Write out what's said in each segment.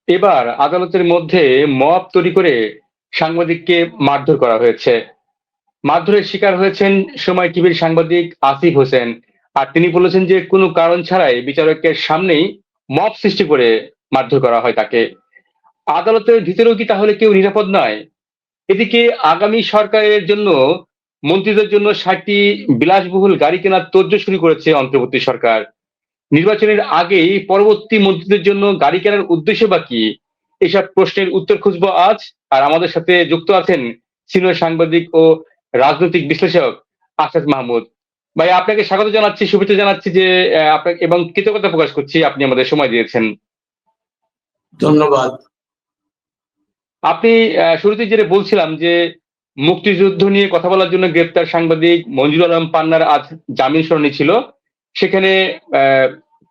এবার আদালতের মধ্যে মব তৈরি করে সাংবাদিককে মারধর করা হয়েছে। মারধরের শিকার হয়েছেন সময় টিভির সাংবাদিক আসিফ হোসেন। আর তিনি বলেছেন যে কোনো কারণ ছাড়াই বিচারকের সামনেই মব সৃষ্টি করে মারধর করা হয় তাকে। আদালতের ভিতরেও কি তাহলে কেউ নিরাপদ নয়? এদিকে আগামী সরকারের জন্য মন্ত্রীদের জন্য ৬০টি বিলাসবহুল গাড়ি কেনার তোড়জোড় শুরু করেছে অন্তর্বর্তী সরকার। নির্বাচনের আগেই পরবর্তী মন্ত্রীদের জন্য গাড়ি কেনার উদ্দেশ্য বা কি? এসব প্রশ্নের উত্তর খুঁজবো আজ। আর আমাদের সাথে যুক্ত আছেন সিনিয়র সাংবাদিক ও রাজনৈতিক বিশ্লেষক আসাদ মাহমুদ। ভাই, আপনাকে স্বাগত জানাচ্ছি, শুভেচ্ছা জানাচ্ছি যে আপনাকে, এবং কৃতজ্ঞতা প্রকাশ করছি আপনি আমাদের সময় দিয়েছেন। ধন্যবাদ। আপনি শুরুতেই যেটা বলছিলাম যে মুক্তিযুদ্ধ নিয়ে কথা বলার জন্য গ্রেপ্তার সাংবাদিক মঞ্জুর আলম পান্নার আজ জামিন শুনানি ছিল। সেখানে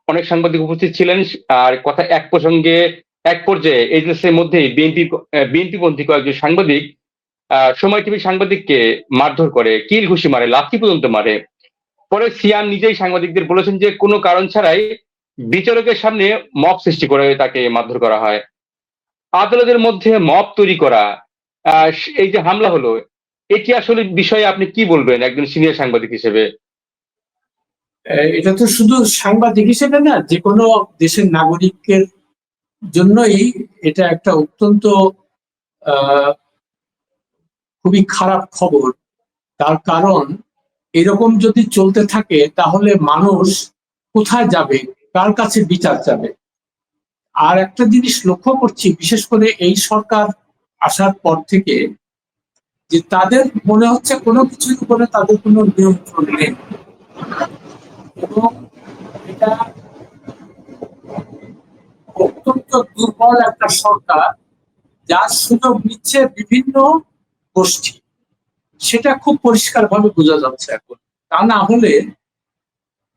অনেক সাংবাদিক উপস্থিত ছিলেন। আর কথা এক প্রসঙ্গে এক পর্যায়ে এজেন্সির মধ্যেই বিএনপি পন্থী কয়েকজন সাংবাদিক সময় টিভির সাংবাদিককে মারধর করে, কিল ঘুষি মারে, লাথি পর্যন্ত মারে। পরে সিয়াম নিজেই সাংবাদিকদের বলেছেন যে কোনো কারণ ছাড়াই বিচারকের সামনে মব সৃষ্টি করে তাকে মারধর করা হয়। আদালতের মধ্যে মব তৈরি করা, এই যে হামলা হলো, এটি আসলে বিষয়ে আপনি কি বলবেন একজন সিনিয়র সাংবাদিক হিসেবে? এটা তো শুধু সাংবাদিক হিসেবে না, যে কোনো দেশের নাগরিকের জন্যই এটা একটা অত্যন্ত খুবই খারাপ খবর। তার কারণ এরকম যদি চলতে থাকে তাহলে মানুষ কোথায় যাবে, কার কাছে বিচার চাবে? আর একটা জিনিস লক্ষ্য করছি, বিশেষ করে এই সরকার আসার পর থেকে, যে তাদের মনে হচ্ছে কোনো কিছুর উপরে তাদের কোনো নিয়ন্ত্রণ নেই। এবং এটা অত্যন্ত দুর্বল একটা সরকার, যার সুযোগ নিচ্ছে বিভিন্ন গোষ্ঠী, সেটা খুব পরিষ্কার ভাবে বোঝা যাচ্ছে এখন। তা না হলে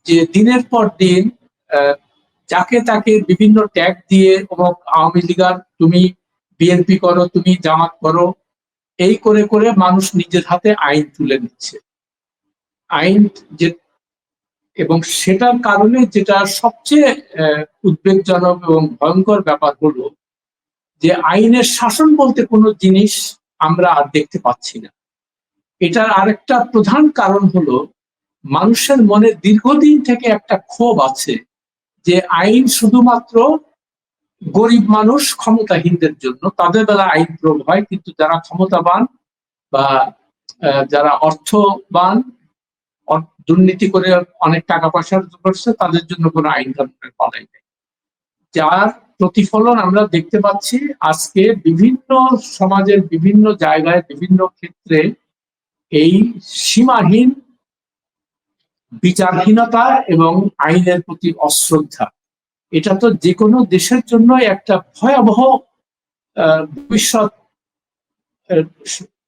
যে দিনের পর দিন যাকে তাকে বিভিন্ন ট্যাগ দিয়ে, অমুক আওয়ামী লীগার, তুমি বিএনপি করো, তুমি জামাত করো, এই করে করে মানুষ নিজের হাতে আইন তুলে নিচ্ছে। আইন যে, এবং সেটার কারণে যেটা সবচেয়ে উদ্বেগজনক এবং ভয়ঙ্কর ব্যাপার হলো যে আইনের শাসন বলতে কোনো জিনিস আমরা আর দেখতে পাচ্ছি না। এটার আরেকটা প্রধান কারণ হলো মানুষের মনে দীর্ঘদিন থেকে একটা ক্ষোভ আছে যে আইন শুধুমাত্র গরিব মানুষ, ক্ষমতাহীনদের জন্য, তাদের বেলা আইন প্রয়োগ হয়, কিন্তু যারা ক্ষমতাবান বা যারা অর্থবান, দুর্নীতি করে অনেক টাকা পয়সা করছে, তাদের জন্য কোনো আইন কানুনের বালাই নেই। যার প্রতিফলন আমরা দেখতে পাচ্ছি আজকে বিভিন্ন সমাজের বিভিন্ন জায়গায়, বিভিন্ন ক্ষেত্রে এই সীমাহীন বিচারহীনতা এবং আইনের প্রতি অশ্রদ্ধা। এটা তো যে কোনো দেশের জন্য একটা ভয়াবহ ভবিষ্যৎ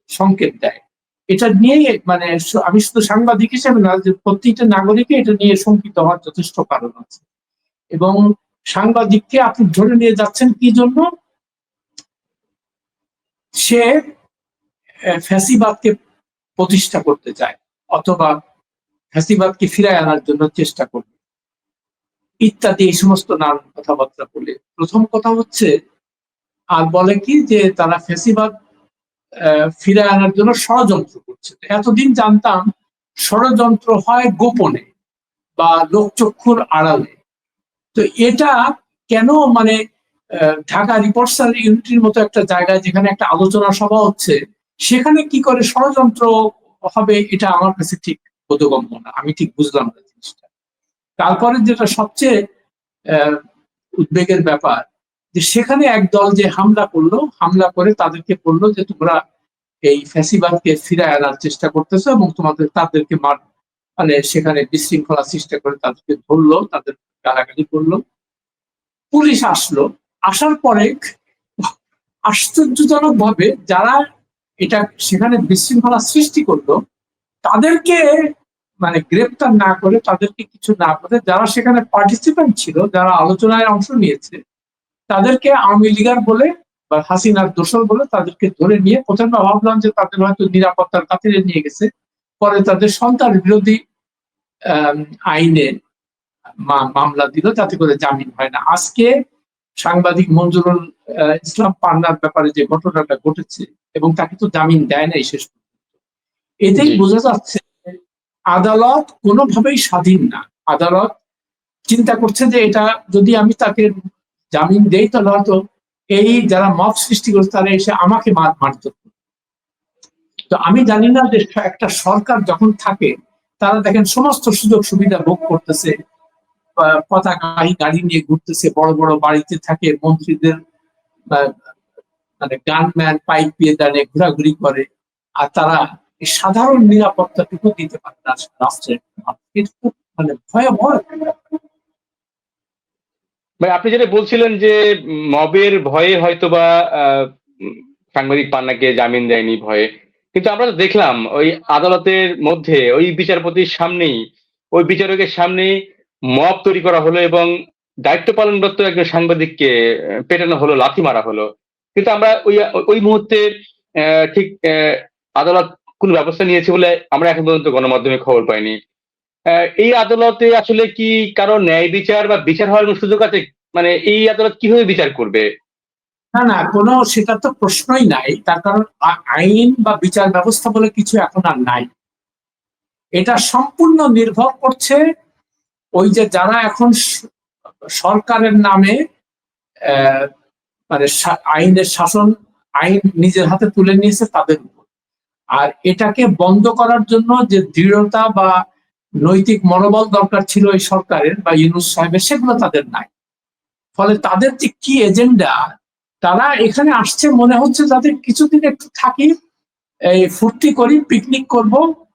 সংকেত দেয়। এটা নিয়ে মানে আমি শুধু সাংবাদিক হিসেবে না, যে প্রত্যেকটা নাগরিককে এটা নিয়ে শঙ্কিত হওয়ার যথেষ্ট কারণ আছে। এবং সাংবাদিককে আপনি ধরে নিয়ে যাচ্ছেন কি জন্য? সে ফ্যাসিবাদকে প্রতিষ্ঠা করতে চায়, অথবা ফ্যাসিবাদকে ফিরায় আনার জন্য চেষ্টা করবে, ইত্যাদি, এই সমস্ত নানান কথাবার্তা বলে। প্রথম কথা হচ্ছে, আর বলে কি যে তারা ফ্যাসিবাদ ফিরায় আনার জন্য ষড়যন্ত্র করছে। এতদিন জানতাম ষড়যন্ত্র হয় গোপনে বা লোকচক্ষুর আড়ালে। তো এটা কেন মানে ঢাকা রিপোর্টার ইউনিটির মতো একটা জায়গায়, যেখানে একটা আলোচনা সভা হচ্ছে, সেখানে কি করে ষড়যন্ত্র হবে, এটা আমার কাছে ঠিক বোধগম্য না। আমি ঠিক বুঝলাম না জিনিসটা। তারপরে যেটা সবচেয়ে উদ্বেগের ব্যাপার, যে সেখানে একদল যে হামলা করলো, হামলা করে তাদেরকে বললো যে তোমরা এই ফ্যাসিবাদকে ফিরায় আনার চেষ্টা করতেছো, এবং তাদেরকে মানে সেখানে বিশৃঙ্খলা সৃষ্টি করে তাদেরকে ধরলো, তাদের গালাগালি করলো। পুলিশ আসলো, আসার পরে আশ্চর্যজনক ভাবে যারা এটা সেখানে বিশৃঙ্খলা সৃষ্টি করলো, তাদেরকে মানে গ্রেপ্তার না করে, তাদেরকে কিছু না করে, যারা সেখানে পার্টিসিপেন্ট ছিল, যারা আলোচনায় অংশ নিয়েছে, তাদেরকে আওয়ামী লীগার বলে বা হাসিনার দোসর বলে তাদেরকে ধরে নিয়ে, প্রথমে ভাবলাম যে তাদের হয়তো নিরাপত্তার খাতিরে নিয়ে গেছে, পরে তাদের সন্ত্রাস বিরোধী আইনে মামলা দিল, যাতে করে জামিন হয় না। আজকে সাংবাদিক মঞ্জুরুল ইসলাম পান্নার ব্যাপারে যে ঘটনাটা ঘটেছে, এবং তাকে তো জামিন দেয় নাই শেষ পর্যন্ত, এতেই জি। বোঝা যাচ্ছে আদালত কোনোভাবেই স্বাধীন না। আদালত চিন্তা করছে যে এটা যদি আমি তাকে জামিন দেই তাহলে হয়তো এই যারা মব সৃষ্টি করছে তারা এসে আমাকে মারধর করবে। তো আমি জানি না যে একটা সরকার যখন থাকে তারা দেখেন সমস্ত সুযোগ সুবিধা ভোগ করতেছে, পতাকাবাহী গাড়ি নিয়ে ঘুরতেছে, বড় বড় বাড়িতে থাকে, মন্ত্রীদের মানে গানম্যান পাইপ দিয়ে দাঁড়িয়ে ঘোরাঘুরি করে, আর তারা এই সাধারণ নিরাপত্তাটুকু দিতে পারে না রাষ্ট্রের। এটা খুব মানে ভয়াবহ একটা ব্যাপার। ভাই আপনি যেটা বলছিলেন যে মবের ভয়ে হয়তোবা সাংবাদিক পান্নাকে জামিন দেয়নি ভয়ে, কিন্তু আমরা তো দেখলাম ওই আদালতের মধ্যে ওই বিচারপতির সামনেই, ওই বিচারকের সামনেই মব তৈরি করা হলো এবং দায়িত্ব পালনরত একজন সাংবাদিককে পেটানো হলো, লাথি মারা হলো। কিন্তু আমরা ওই ওই মুহূর্তে ঠিক আদালত কোনো ব্যবস্থা নিয়েছে বলে আমরা এখন পর্যন্ত গণমাধ্যমে খবর পাইনি। এই আদালতে আসলে কি কারো ন্যায় বিচার বা বিচার হওয়ার কোনো সুযোগ আছে? মানে এই আদালত কিভাবে বিচার করবে? না না, কোনো সেটা তো প্রশ্নই নাই, তার কারণ আইন বা বিচার ব্যবস্থা বলে কিছু এখন আর নাই। এটা সম্পূর্ণ নির্ভর করছে ওই যে যারা এখন সরকারের নামে আহ, মানে আইনের শাসন, আইন নিজের হাতে তুলে নিয়েছে তাদের উপর। আর এটাকে বন্ধ করার জন্য যে দৃঢ়তা বা নৈতিক মনোবল দরকার ছিল এই সরকারের বা ইউনূস সাহেবের, সেগুলো তাদের নাই। ফলে তাদের যে কি এজেন্ডা, তারা এখানে আসছে মনে হচ্ছে তাদের কিছুদিন একটু থাকি, এই ফুর্তি করি, পিকনিক করব,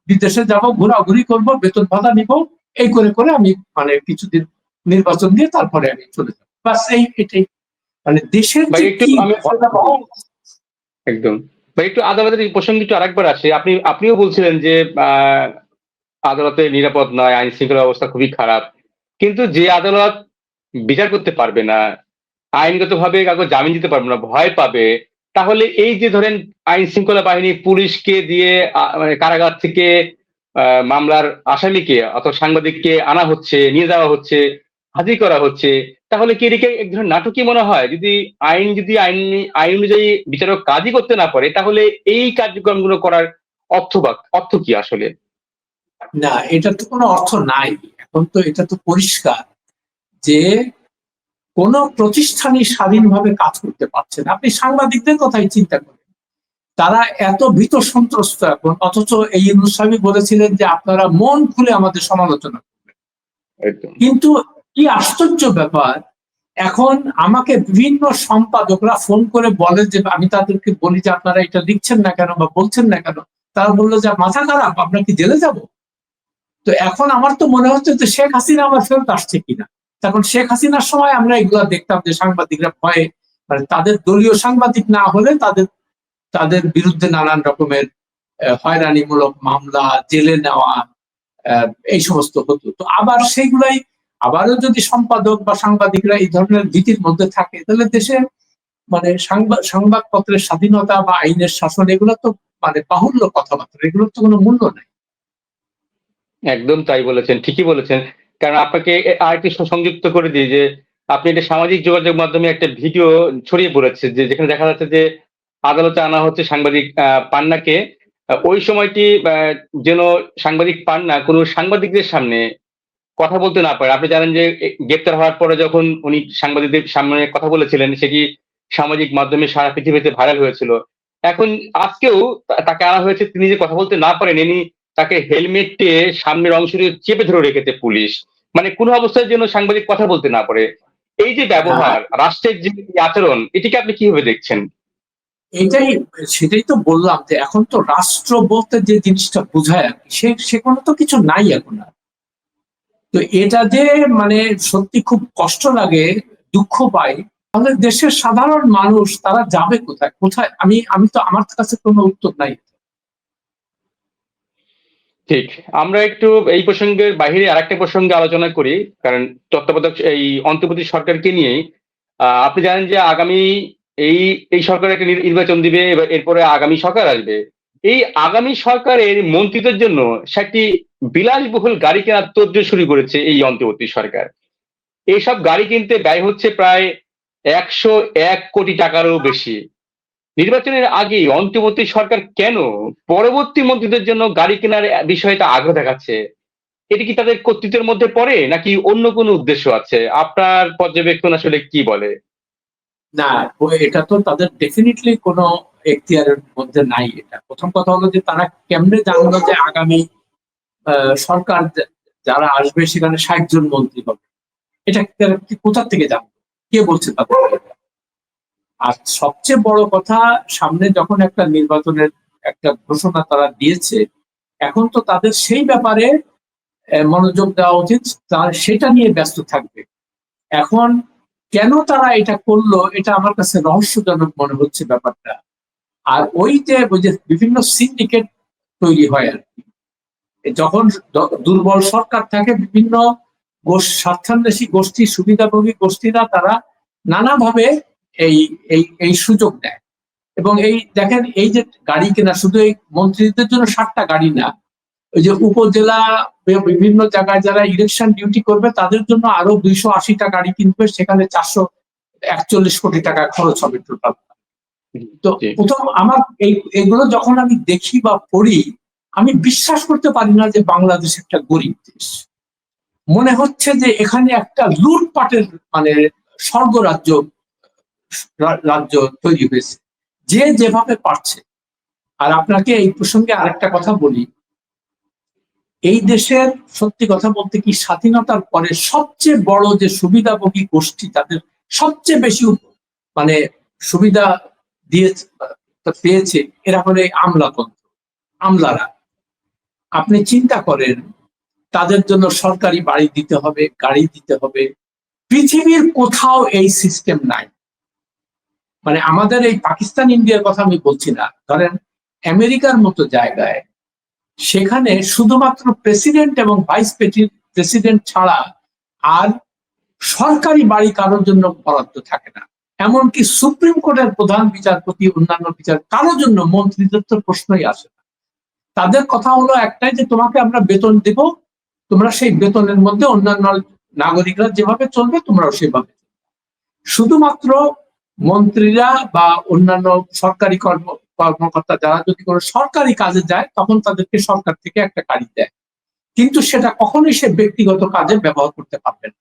বিদেশে যাব, ঘোরাঘুরি করব, বেতন ভাতা নিব, এই করে করে আমি মানে কিছুদিন নির্বাচন দিয়ে তারপরে আমি চলে যাবো, বাস এই এটাই। মানে দেশের ভাই যে একটু কি আমি ভয়াবহ। একদম ভাই একটু আদালতের এই প্রসঙ্গে একটু আরেকবার আসে। আপনিও বলছিলেন যে আহ আদালতে নিরাপদ নয়, আইন শৃঙ্খলা অবস্থা খুবই খারাপ। কিন্তু যে আদালত বিচার করতে পারবে না, আইনগতভাবে কাউকে জামিন দিতে পারবে না, ভয় পাবে, তাহলে এই যে ধরেন আইন শৃঙ্খলা বাহিনী পুলিশকে দিয়ে মানে কারাগার থেকে মামলার আসামিকে অথবা সাংবাদিককে আনা হচ্ছে, নিয়ে যাওয়া হচ্ছে, হাজির করা হচ্ছে, তাহলে কি এদিকে এক ধরনের নাটকই মনে হয়? যদি আইন আইন অনুযায়ী বিচারক কাজই করতে না পারে, তাহলে এই কার্যক্রমগুলো করার অর্থ কি আসলে? না, এটা তো কোনো অর্থ নাই। এখন তো এটা তো পরিষ্কার যে কোন প্রতিষ্ঠানই স্বাধীনভাবে কাজ করতে পারছে না। আপনি সাংবাদিকদের কথাই চিন্তা করেন, তারা এত ভীত সন্ত্রস্ত এখন, অথচ এই ইউনূস সাহেব বলেছিলেন যে আপনারা মন খুলে আমাদের সমালোচনা করবেন। একদম। কিন্তু কি আশ্চর্য ব্যাপার, এখন আমাকে বিভিন্ন সম্পাদকরা ফোন করে বলে যে আমি তাদেরকে বলি যে আপনারা এটা লিখছেন না কেন বা বলছেন না কেন, তারা বললো যে মাথা খারাপ, আপনার কি জেলে যাব? তো এখন আমার তো মনে হচ্ছে যে শেখ হাসিনা আমার ফেরত আসছে কিনা। তখন শেখ হাসিনার সময় আমরা এগুলা দেখতাম যে সাংবাদিকরা ভয়ে, মানে তাদের দলীয় সাংবাদিক না হলে তাদের তাদের বিরুদ্ধে নানান রকমের হয়রানিমূলক মামলা, জেলে নেওয়া, এই সমস্ত হতো। তো আবার সেইগুলাই আবারও যদি সম্পাদক বা সাংবাদিকরা এই ধরনের ভীতির মধ্যে থাকে, তাহলে দেশে মানে সংবাদপত্রের স্বাধীনতা বা আইনের শাসন, এগুলো তো মানে বাহুল্য কথাবার্তা, এগুলোর তো কোনো মূল্য নাই। একদম তাই বলেছেন, ঠিকই বলেছেন। কারণ আপনাকে আরেকটি সংযুক্ত করে দিই যে আপনি এটা সামাজিক যোগাযোগ মাধ্যমে একটা ভিডিও ছড়িয়ে পড়েছে যে যেখানে দেখা যাচ্ছে যে আদালতে আনা হচ্ছে সাংবাদিক পান্নাকে। ওই সময়টি যেন সাংবাদিক পান্না কোনো সাংবাদিকদের সামনে কথা বলতে না পারে। আপনি জানেন যে গ্রেপ্তার হওয়ার পরে যখন উনি সাংবাদিকদের সামনে কথা বলেছিলেন, সেটি সামাজিক মাধ্যমে সারা পৃথিবীতে ভাইরাল হয়েছিল। এখন আজকেও তাকে আনা হয়েছে, তিনি যে কথা বলতে না পারেন এনি, তাকে হেলমেটে সামনের অংশটি চেপে ধরে রেখেছে পুলিশ। মানে কোনো অবস্থায় যেন সাংবাদিক কথা বলতে না পারে। এই যে হ্যাঁ, ব্যবহার, রাষ্ট্রের যে আচরণ, এটিকে আপনি কিভাবে দেখছেন? এটাই, সেটাই তো বললাম যে এখন তো রাষ্ট্র বলতে যে জিনিসটা বোঝায় আর কি, সে কোনো তো কিছু নাই এখন আর। তো এটা যে মানে সত্যি খুব কষ্ট লাগে, দুঃখ পাই। তাহলে দেশের সাধারণ মানুষ তারা যাবে কোথায় কোথায়, আমি তো, আমার কাছে কোনো উত্তর নাই। ঠিক। আমরা একটু এই প্রসঙ্গের বাহিরে আরেকটা প্রসঙ্গে আলোচনা করি। কারণ তত্ত্বাবধায়ক এই অন্তর্বর্তী সরকারকে নিয়েই আপনি জানেন যে আগামী এই এই সরকার একটা নির্বাচন দিবে, এবার এরপরে আগামী সরকার আসবে। এই আগামী সরকারের মন্ত্রীদের জন্য ৬০টি বিলাসবহুল গাড়ি কেনার তোড়জোড় শুরু করেছে এই অন্তর্বর্তী সরকার। এইসব গাড়ি কিনতে ব্যয় হচ্ছে প্রায় 101 কোটি টাকারও বেশি। নির্বাচনের আগে অন্তর্বর্তী সরকার কেন পরবর্তী মন্ত্রীদের জন্য গাড়ি কেনার বিষয়টা আগ্রহ দেখাচ্ছে? এটি কি তাদের কর্তৃত্বের মধ্যে পড়ে নাকি অন্য কোনো উদ্দেশ্য আছে? আপনার পর্যবেক্ষণ আসলে কি বলে? না, এটা তো তাদের ডেফিনেটলি কোনো এখতিয়ারের মধ্যে নাই। এটা প্রথম কথা হলো যে তারা কেমনে জানলো যে আগামী সরকার যারা আসবে সেখানে 60 জন মন্ত্রী হবে? এটা তারা কোথা থেকে জানবে? কে বলছে তাদের? আর সবচেয়ে বড় কথা, সামনে যখন একটা নির্বাচনের একটা ঘোষণা তারা দিয়েছে, এখন তো তাদের সেই ব্যাপারে মনোযোগ দেওয়া উচিত, তার সেটা নিয়ে ব্যস্ত থাকবে। এখন কেন তারা এটা করলো, এটা আমার কাছে রহস্যজনক মনে হচ্ছে ব্যাপারটা। আর ওই যে বিভিন্ন সিন্ডিকেট তৈরি হয় আর কি, যখন দুর্বল সরকার থাকে, বিভিন্ন স্বার্থান্বেষী গোষ্ঠী, সুবিধাভোগী গোষ্ঠীরা তারা নানাভাবে এই এই এই সুযোগ দেয়। এবং এই দেখেন, এই যে গাড়ি কেনা, শুধু এই মন্ত্রীদের জন্য 60টা গাড়ি না, ওই যে উপজেলা বিভিন্ন জায়গায় যারা ইলেকশন ডিউটি করবে তাদের জন্য আরো 280টা গাড়ি কিনবে, সেখানে 441 কোটি টাকা খরচ হবে টোটাল। তো জি। প্রথম আমার এগুলো যখন আমি দেখি বা পড়ি, আমি বিশ্বাস করতে পারি না যে বাংলাদেশ একটা গরিব দেশ। মনে হচ্ছে যে এখানে একটা লুটপাটের মানে স্বর্গরাজ্য রাজ্য তৈরি হয়েছে, যে যেভাবে পারছে। আর আপনাকে এই প্রসঙ্গে আরেকটা কথা বলি, এই দেশের সত্যি কথা বলতে কি, স্বাধীনতার পরে সবচেয়ে বড় যে সুবিধাভোগী গোষ্ঠী, তাদের সবচেয়ে বেশি মানে সুবিধা দিয়ে পেয়েছে, এরা হলে আমলাতন্ত্র, আমলারা। আপনি চিন্তা করেন, তাদের জন্য সরকারি বাড়ি দিতে হবে, গাড়ি দিতে হবে। পৃথিবীর কোথাও এই সিস্টেম নাই। মানে আমাদের এই পাকিস্তান ইন্ডিয়ার কথা আমি বলছি না, ধরেন আমেরিকার মতো জায়গায়, সেখানে শুধুমাত্র প্রেসিডেন্ট এবং ভাইস প্রেসিডেন্ট ছাড়া আর সরকারি বাড়ি কারোর জন্য বরাদ্দ থাকে না। এমনকি সুপ্রিম কোর্টের প্রধান বিচারপতি, অন্যান্য বিচার, কারোর জন্য মন্ত্রীদের তো প্রশ্নই আসে না। তাদের কথা হলো একটাই, যে তোমাকে আমরা বেতন দেব, তোমরা সেই বেতনের মধ্যে অন্যান্য নাগরিকরা যেভাবে চলবে তোমরাও সেভাবে। শুধুমাত্র মন্ত্রীরা বা অন্যান্য সরকারি কর্মকর্তা যারা যদি কোনো সরকারি কাজে যায়, তখন তাদেরকে সরকার থেকে একটা গাড়ি দেয়, কিন্তু সেটা কখনোই সে ব্যক্তিগত কাজে ব্যবহার করতে পারবে না।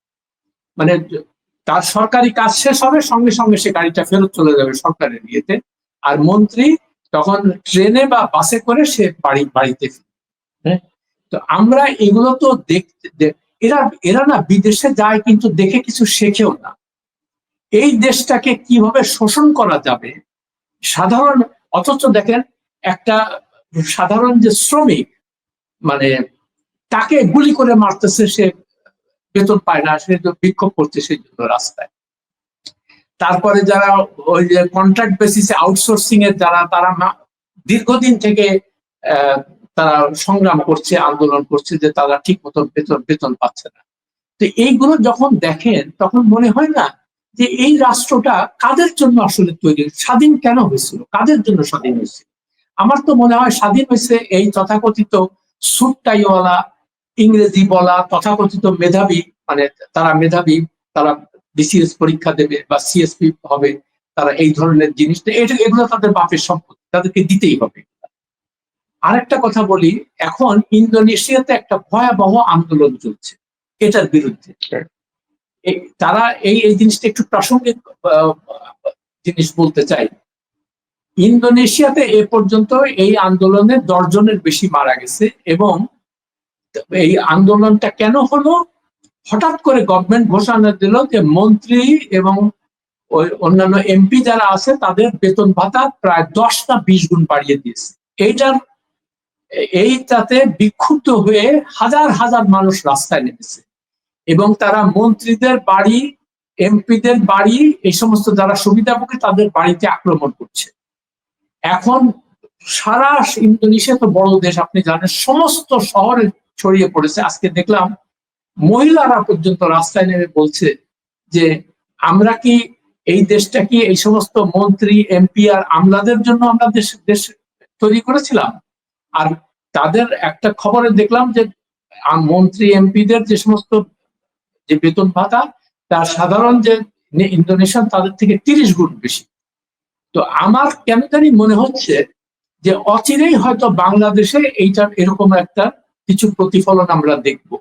মানে তার সরকারি কাজ শেষ হবে, সঙ্গে সঙ্গে সে গাড়িটা ফেরত চলে যাবে সরকারের ইয়েতে। আর মন্ত্রী তখন ট্রেনে বা বাসে করে সে বাড়িতে ফিরবে। তো আমরা এগুলো তো দেখতে, এরা এরা না বিদেশে যায় কিন্তু দেখে কিছু শেখেও না। এই দেশটাকে কিভাবে শোষণ করা যাবে সাধারণ, অথচ দেখেন একটা সাধারণ যে শ্রমিক, মানে তাকে গুলি করে মারতেছে, সে বেতন পায় না, সে তো বিক্ষোভ করছে সেই জন্য রাস্তায়। তারপরে যারা ওই যে কন্ট্রাক্ট বেসিসে আউটসোর্সিং এর যারা, তারা দীর্ঘদিন থেকে তারা সংগ্রাম করছে, আন্দোলন করছে, যে তারা ঠিক মতো বেতন পাচ্ছে না। তো এইগুলো যখন দেখেন তখন মনে হয় না যে এই রাষ্ট্রটা কাদের জন্য আসলে তৈরি, স্বাধীন কেন হয়েছিল, কাদের জন্য স্বাধীন হয়েছিল? আমার তো মনে হয় স্বাধীন হয়েছে এই তথাকথিত সুট টাইওয়ালা, ইংরেজি বলা তথাকথিত মেধাবী, মানে তারা মেধাবী, তারা বিসিএস পরীক্ষা দেবে বা সিএসপি হবে, তারা এই ধরনের জিনিস, এগুলো তাদের বাপের সম্পত্তি, তাদেরকে দিতেই হবে। আরেকটা কথা বলি, এখন ইন্দোনেশিয়াতে একটা ভয়াবহ আন্দোলন চলছে এটার বিরুদ্ধে। তারা এই এই জিনিসটা একটু প্রাসঙ্গিক জিনিস বলতে চাই। ইন্দোনেশিয়াতে এ পর্যন্ত এই আন্দোলনে 10 জনের বেশি মারা গেছে। এবং এই আন্দোলনটা কেন হলো, হঠাৎ করে গভর্নমেন্ট ঘোষণা দিল যে মন্ত্রী এবং ওই অন্যান্য এমপি যারা আছে তাদের বেতন ভাতা প্রায় 10 না 20 গুণ বাড়িয়ে দিয়েছে। এইটাতে বিক্ষুব্ধ হয়ে হাজার হাজার মানুষ রাস্তায় নেমেছে, এবং তারা মন্ত্রীদের বাড়ি, এমপিদের বাড়ি, এই সমস্ত যারা সুবিধাভোগী তাদের বাড়িতে আক্রমণ করছে। এখন সারা ইন্দোনেশিয়া তো বড় দেশ, আপনি জানেন, সমস্ত শহরে ছড়িয়ে পড়েছে। আজকে দেখলাম মহিলারা পর্যন্ত রাস্তায় নেমে বলছে যে আমরা কি এই দেশটা কি এই সমস্ত মন্ত্রী, এমপি আর আমলাদের জন্য আমরা দেশ তৈরি করেছিলাম? আর তাদের একটা খবরে দেখলাম যে মন্ত্রী এমপিদের যে সমস্ত যে বেতন ভাতা, তার সাধারণ যে ইন্দোনেশিয়ান তাদের থেকে 30 গুণ বেশি। তো আমার কেন জানি মনে হচ্ছে যে অচিরেই হয়তো বাংলাদেশে এইটার এরকম একটা কিছু প্রতিফলন আমরা দেখব।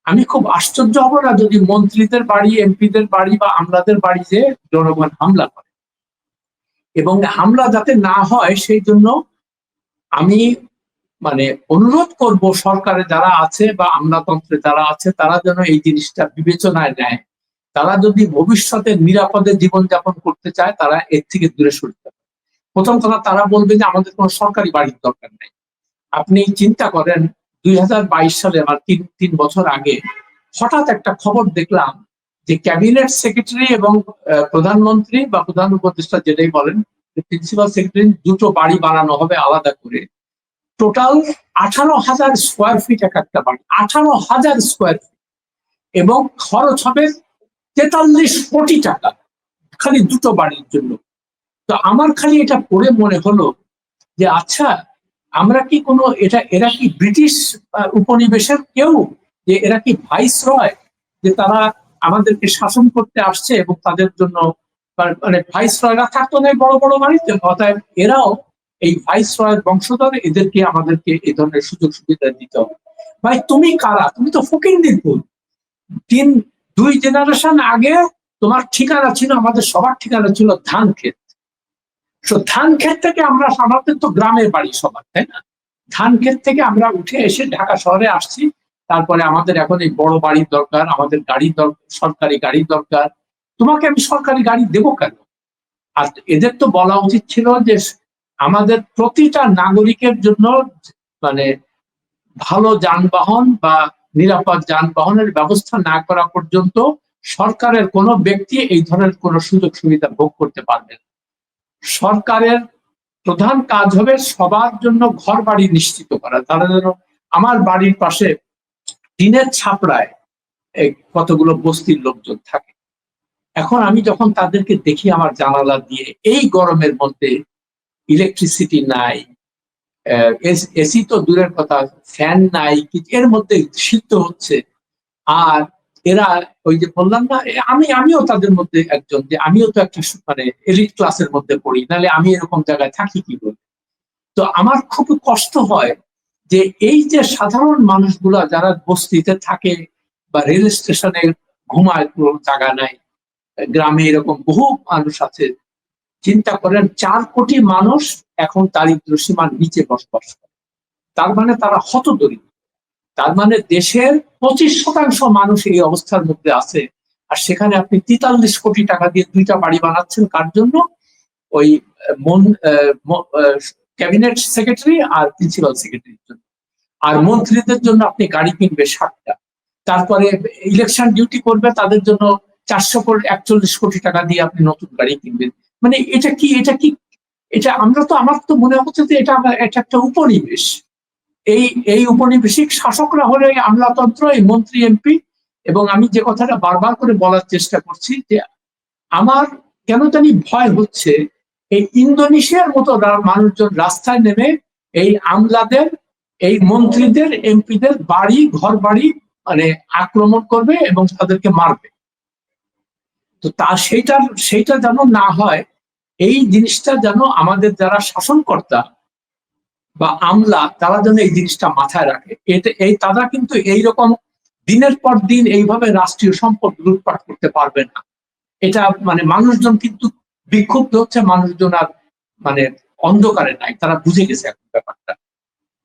আমি খুব আশ্চর্য হব না যদি মন্ত্রীদের বাড়ি, এমপিদের বাড়ি বা আমলাদের বাড়ি যে জনগণ হামলা করে, এবং হামলা যাতে না হয় সেই জন্য আমি মানে অনুরোধ করব সরকারে যারা আছে বা আমলাতন্ত্রে যারা আছে তারা যেন এই জিনিসটা বিবেচনায় নেয়। তারা যদি ভবিষ্যতে নিরাপদে জীবনযাপন করতে চায় তারা এর থেকে দূরে সরতে হবে। প্রথম কথা, তারা বলবে যে আমাদের কোনো সরকারি বাড়ির দরকার নেই। আপনি চিন্তা করেন 2022 সালে, আমার তিন বছর আগে হঠাৎ একটা খবর দেখলাম যে ক্যাবিনেট সেক্রেটারি এবং প্রধানমন্ত্রী বা প্রধান উপদেষ্টা যেটাই বলেন, প্রিন্সিপাল সেক্রেটারি দুটো বাড়ি বানানো হবে আলাদা করে। টোটাল 18,000 স্কোয়ার ফিট এক একটা বাড়ি, 18,000 স্কোয়ার ফিট, এবং খরচ হবে 43 কোটি টাকা খালি দুটো বাড়ির জন্য। তো আমার খালি এটা পড়ে মনে হলো যে আচ্ছা, আমরা কি কোনো এরা কি ব্রিটিশ উপনিবেশের কেউ, যে এরা কি ভাইস রয়, যে তারা আমাদেরকে শাসন করতে আসছে এবং তাদের জন্য মানে ভাইস রয়রা থাকতো না বড় বড় বাড়িতে, অতএব এরাও এই ভাইস রয়ের বংশধর, এদেরকে আমাদেরকে এই ধরনের সুযোগ সুবিধা দিতে হবে। ভাই তুমি কারা? তুমি তো ফকিন্দির পুত। 2 জেনারেশন আগে তোমার ঠিকানা ছিল, আমাদের সবার ঠিকানা ছিল ধান ক্ষেত। ধান ক্ষেত থেকে আমরা, আমাদের তো গ্রামের বাড়ি সবার, তাই না? ধান ক্ষেত থেকে আমরা উঠে এসে ঢাকা শহরে আসছি, তারপরে আমাদের এখন এই বড় বাড়ির দরকার, আমাদের গাড়ির দরকার, সরকারি গাড়ির দরকার। তোমাকে আমি সরকারি গাড়ি দেবো কেন? আর এদের তো বলা উচিত ছিল যে আমাদের প্রতিটা নাগরিকের জন্য মানে ভালো যানবাহন বা নিরাপদ যানবাহনের ব্যবস্থা না করা পর্যন্ত সরকারের কোনো ব্যক্তি এই ধরনের কোনো সুযোগ সুবিধা ভোগ করতে পারবে না। সরকারের প্রধান কাজ হবে সবার জন্য ঘর বাড়ি নিশ্চিত করা। তারা যেন, আমার বাড়ির পাশে টিনের ছাপড়ায় কতগুলো বস্তির লোকজন থাকে। এখন আমি যখন তাদেরকে দেখি আমার জানালা দিয়ে, এই গরমের মধ্যে ইলেকট্রিসিটি নাই, এসি তো দূরের কথা, ফ্যান নাই, এর মধ্যে শীত হচ্ছে। আর এরা ওই যে বললাম না, আমিও তাদের মধ্যে একজন, যে আমিও তো একটা মানে এলিট ক্লাসের মধ্যে পড়ি, নাহলে আমি এরকম জায়গায় থাকি কি করে? তো আমার খুব কষ্ট হয় যে এই যে সাধারণ মানুষগুলা যারা বস্তিতে থাকে বা রেল স্টেশনে ঘুমায়, কোনো জায়গা নাই, গ্রামে এরকম বহু মানুষ আছে। চিন্তা করেন 4 কোটি মানুষ এখন দারিদ্র সীমার নিচে বসবাস করে। তার মানে তারা হতদরিদ্র। তার মানে দেশের 25% মানুষ এই অবস্থার মধ্যে আছে। আর সেখানে আপনি 43 কোটি টাকা দিয়ে 2টা বাড়ি বানাচ্ছেন কার জন্য? ওই ক্যাবিনেট সেক্রেটারি আর প্রিন্সিপাল সেক্রেটারির জন্য। আর মন্ত্রীদের জন্য আপনি গাড়ি কিনবে 60টা। তারপরে ইলেকশন ডিউটি করবে তাদের জন্য 441 কোটি টাকা দিয়ে আপনি নতুন গাড়ি কিনবেন। মানে এটা কি এটা আমার তো মনে হচ্ছে যে এটা একটা উপনিবেশ। এই উপনিবেশিক শাসকরা হলো এই আমলাতন্ত্র, এই মন্ত্রী এমপি। এবং আমি যে কথাটা বারবার করে বলার চেষ্টা করছি যে আমার কেন জানি ভয় হচ্ছে এই ইন্দোনেশিয়ার মতো মানুষজন রাস্তায় নেমে এই আমলাদের, এই মন্ত্রীদের, এমপিদের বাড়ি, ঘর বাড়ি মানে আক্রমণ করবে এবং তাদেরকে মারবে। তো সেইটা যেন না হয়, এই জিনিসটা যেন আমাদের যারা শাসনকর্তা বা আমলা তারা যেন এই জিনিসটা মাথায় রাখে। তারা কিন্তু এইরকম দিনের পর দিন এইভাবে রাষ্ট্রীয় সম্পদ লুটপাট করতে পারবে না। এটা মানে মানুষজন কিন্তু বিক্ষুব্ধ হচ্ছে, মানুষজন আর মানে অন্ধকারে নাই, তারা বুঝে গেছে এখন ব্যাপারটা।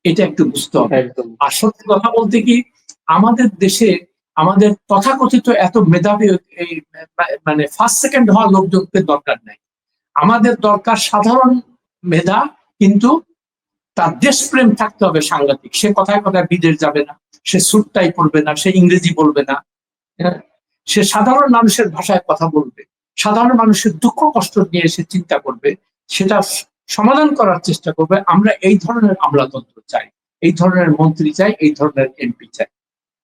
এটা একটু বুঝতে হবে। আর সত্যি কথা বলতে কি, আমাদের দেশে আমাদের তথাকথিত এত মেধাবী এই মানে ফার্স্ট সেকেন্ড হওয়া লোকজনকে দরকার নাই। আমাদের দরকার সাধারণ মেধা, কিন্তু তার দেশপ্রেম থাকতে হবে সাংঘাতিক। সে কথায় কথায় বিদেশ যাবে না, সে স্যুটটাই পরবে না, সে ইংরেজি বলবে না, সে সাধারণ মানুষের ভাষায় কথা বলবে, সাধারণ মানুষের দুঃখ কষ্ট নিয়ে সে চিন্তা করবে, সেটা সমাধান করার চেষ্টা করবে। আমরা এই ধরনের আমলাতন্ত্র চাই, এই ধরনের মন্ত্রী চাই, এই ধরনের এমপি চাই।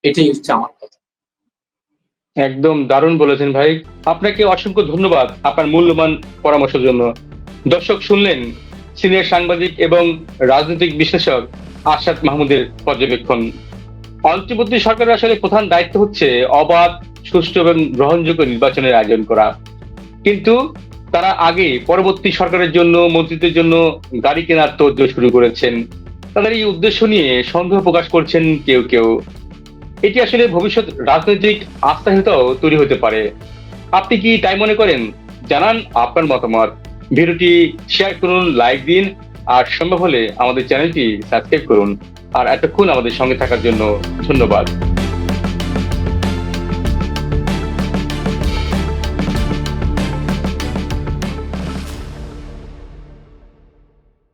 এটাই হচ্ছে আমার কথা। একদম দারুণ বলেছেন ভাই, আপনাকে অসংখ্য ধন্যবাদ আপনার মূল্যবান পরামর্শের জন্য। দর্শক শুনলেন সিনিয়র সাংবাদিক এবং রাজনৈতিক বিশ্লেষক আরশাদ মাহমুদের পর্যবেক্ষণ। অন্তর্বর্তী সরকারের আসলে প্রধান দায়িত্ব হচ্ছে অবাধ, সুষ্ঠু এবং গ্রহণযোগ্য নির্বাচনের আয়োজন করা। কিন্তু তারা আগে পরবর্তী সরকারের জন্য, মন্ত্রিত্বের জন্য গাড়ি কেনার তোড়জোড় শুরু করেছেন। তাদের এই উদ্দেশ্য নিয়ে সন্দেহ প্রকাশ করছেন কেউ কেউ। এটি আসলে ভবিষ্যৎ রাজনৈতিক আস্থাহীনতাও তৈরি হতে পারে। আপনি কি তাই মনে করেন? জানান আপনার মতামত। ভিডিওটি শেয়ার করুন, লাইক দিন, আর সম্ভব হলে আমাদের চ্যানেলটি সাবস্ক্রাইব করুন। আর এতক্ষণ আমাদের সঙ্গে থাকার জন্য ধন্যবাদ।